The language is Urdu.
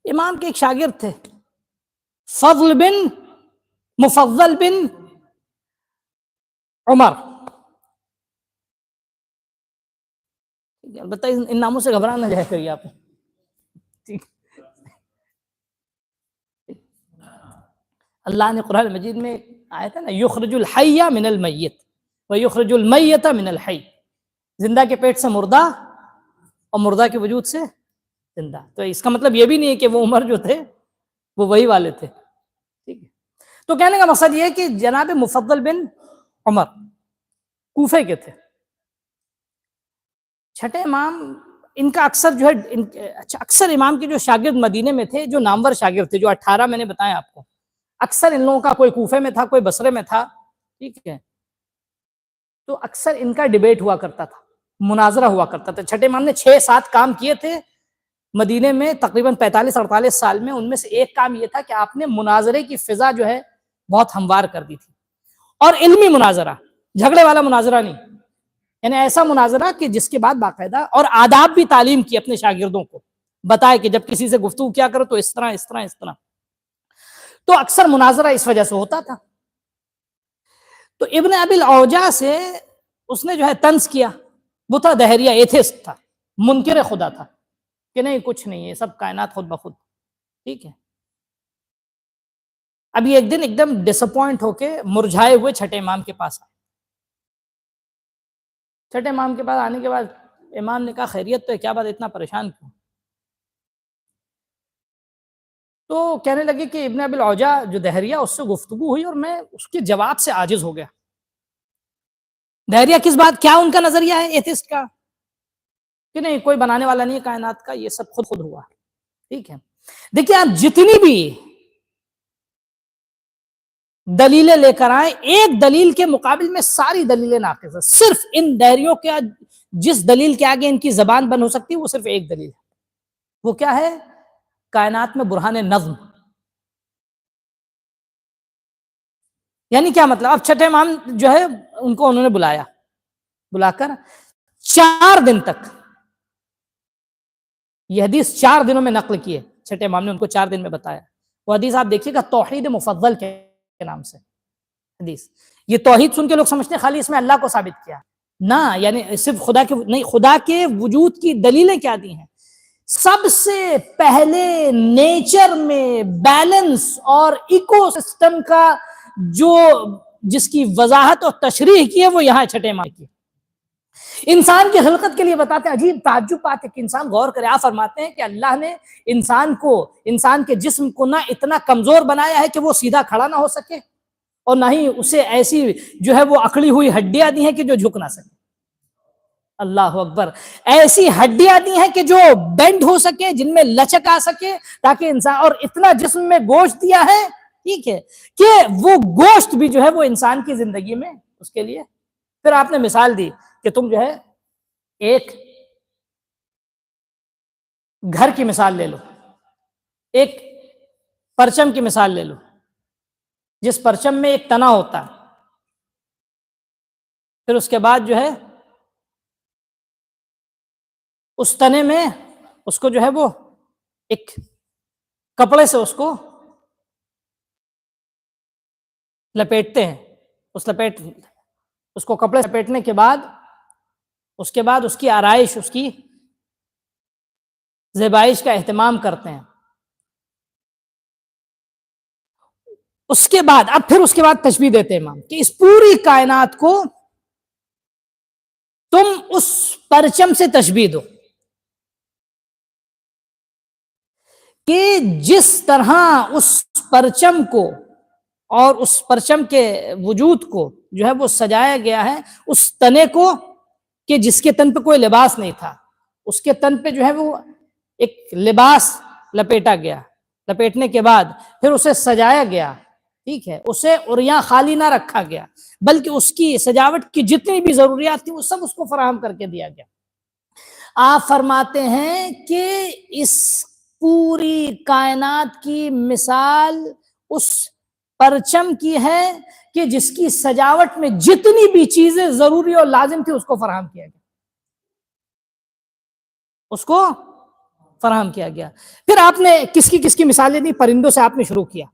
امام کے ایک شاگرد تھے فضل بن مفضل بن عمر. البتہ ان ناموں سے گھبرا نہ جائے کریے آپ. اللہ نے قرآن مجید میں آیت ہے نا یخرج الحی من المیت ویخرج المیت من الحی، زندہ کے پیٹ سے مردہ اور مردہ کے وجود سے زندہ. تو اس کا مطلب یہ بھی نہیں ہے کہ وہ عمر جو تھے وہ وہی والے تھے. ٹھیک ہے. تو کہنے کا مقصد یہ ہے کہ جناب مفضل بن عمر کوفے کے تھے. چھٹے امام ان کا اکثر جو ہے اکثر امام کے جو شاگرد مدینے میں تھے، جو نامور شاگرد تھے، جو 18 میں نے بتایا آپ کو، اکثر ان لوگوں کا کوئی کوفے میں تھا، کوئی بصرے میں تھا. ٹھیک ہے. تو اکثر ان کا ڈیبیٹ ہوا کرتا تھا، مناظرہ ہوا کرتا تھا. چھٹے امام نے 6-7 کام کیے تھے مدینے میں تقریباً 45-48 سال میں. ان میں سے ایک کام یہ تھا کہ آپ نے مناظرے کی فضا جو ہے بہت ہموار کر دی تھی، اور علمی مناظرہ، جھگڑے والا مناظرہ نہیں، یعنی ایسا مناظرہ کہ جس کے بعد باقاعدہ اور آداب بھی تعلیم کی، اپنے شاگردوں کو بتائے کہ جب کسی سے گفتگو کیا کرو تو اس طرح اس طرح اس طرح. تو اکثر مناظرہ اس وجہ سے ہوتا تھا. تو ابن ابی الاوجاع سے اس نے جو ہے طنز کیا. وہ تھا دہریہ، ایتھسٹ تھا، منکر خدا تھا کہ نہیں کچھ نہیں ہے، سب کائنات خود بخود. ٹھیک ہے. ابھی ایک دن ایک دم ڈسپوائنٹ ہو کے مرجھائے ہوئے چھٹے امام کے پاس آئے. چھٹے امام کے پاس آنے کے بعد امام نے کہا خیریت تو ہے، کیا بات اتنا پریشان کیوں؟ تو کہنے لگے کہ ابن ابی الاوجاع جو دہریہ، اس سے گفتگو ہوئی اور میں اس کے جواب سے عاجز ہو گیا. دہریہ کس بات، کیا ان کا نظریہ ہے ایتھسٹ کا کہ نہیں کوئی بنانے والا نہیں ہے کائنات کا، یہ سب خود ہوا. ٹھیک ہے. دیکھیے آپ جتنی بھی دلیلیں لے کر آئیں، ایک دلیل کے مقابل میں ساری دلیلیں ناقص ہیں. صرف ان دہریوں کے جس دلیل کے آگے ان کی زبان بند ہو سکتی ہے وہ صرف ایک دلیل ہے. وہ کیا ہے؟ کائنات میں برہان نظم. یعنی کیا مطلب؟ اب چھٹے امام جو ہے ان کو انہوں نے بلا کر 4 دن تک یہ حدیث 4 دنوں میں نقل کی ہے. چھٹے امام نے ان کو 4 دن میں بتایا. وہ حدیث آپ دیکھیے گا توحید مفضل کے نام سے حدیث. یہ توحید سن کے لوگ سمجھتے ہیں خالی اس میں اللہ کو ثابت کیا نہ، یعنی صرف خدا کے نہیں، خدا کے وجود کی دلیلیں کیا دی ہیں. سب سے پہلے نیچر میں بیلنس اور ایکو سسٹم کا جو جس کی وضاحت اور تشریح کی ہے وہ یہاں چھٹے امام کی. انسان کی خلقت کے لیے بتاتے ہیں، عجیب تعجب بات ہے کہ انسان غور کرے. آپ فرماتے ہیں کہ اللہ نے انسان کے جسم کو نہ اتنا کمزور بنایا ہے کہ وہ سیدھا کھڑا نہ ہو سکے، اور نہ ہی اسے ایسی جو ہے وہ اکڑی ہوئی ہڈیاں دی ہیں کہ جو جھک نہ سکے. اللہ اکبر. ایسی ہڈیاں دی ہیں کہ جو بینڈ ہو سکے، جن میں لچک آ سکے، تاکہ انسان، اور اتنا جسم میں گوشت دیا ہے، ٹھیک ہے، کہ وہ گوشت بھی جو ہے وہ انسان کی زندگی میں اس کے لیے. پھر آپ نے مثال دی کہ تم جو ہے ایک گھر کی مثال لے لو، ایک پرچم کی مثال لے لو، جس پرچم میں ایک تنا ہوتا ہے. پھر اس کے بعد جو ہے اس تنے میں اس کو جو ہے وہ ایک کپڑے سے اس کو لپیٹتے ہیں. اس کو کپڑے سے لپیٹنے کے بعد اس کی آرائش، اس کی زیبائش کا اہتمام کرتے ہیں. اس کے بعد پھر اس کے بعد تشبیہ دیتے ہیں امام کہ اس پوری کائنات کو تم اس پرچم سے تشبیہ دو کہ جس طرح اس پرچم کو اور اس پرچم کے وجود کو جو ہے وہ سجایا گیا ہے، اس تنے کو کہ جس کے تن پہ کوئی لباس نہیں تھا، اس کے تن پہ جو ہے وہ ایک لباس لپیٹا گیا. لپیٹنے کے بعد پھر اسے سجایا گیا. ٹھیک ہے. اسے عریاں خالی نہ رکھا گیا، بلکہ اس کی سجاوٹ کی جتنی بھی ضروریات تھی وہ سب اس کو فراہم کر کے دیا گیا. آپ فرماتے ہیں کہ اس پوری کائنات کی مثال اس پرچم کی ہے کہ جس کی سجاوٹ میں جتنی بھی چیزیں ضروری اور لازم تھی اس کو فراہم کیا گیا. اس کو فراہم کیا گیا۔ پھر آپ نے کس کی مثالیں دی؟ پرندوں سے آپ نے شروع کیا،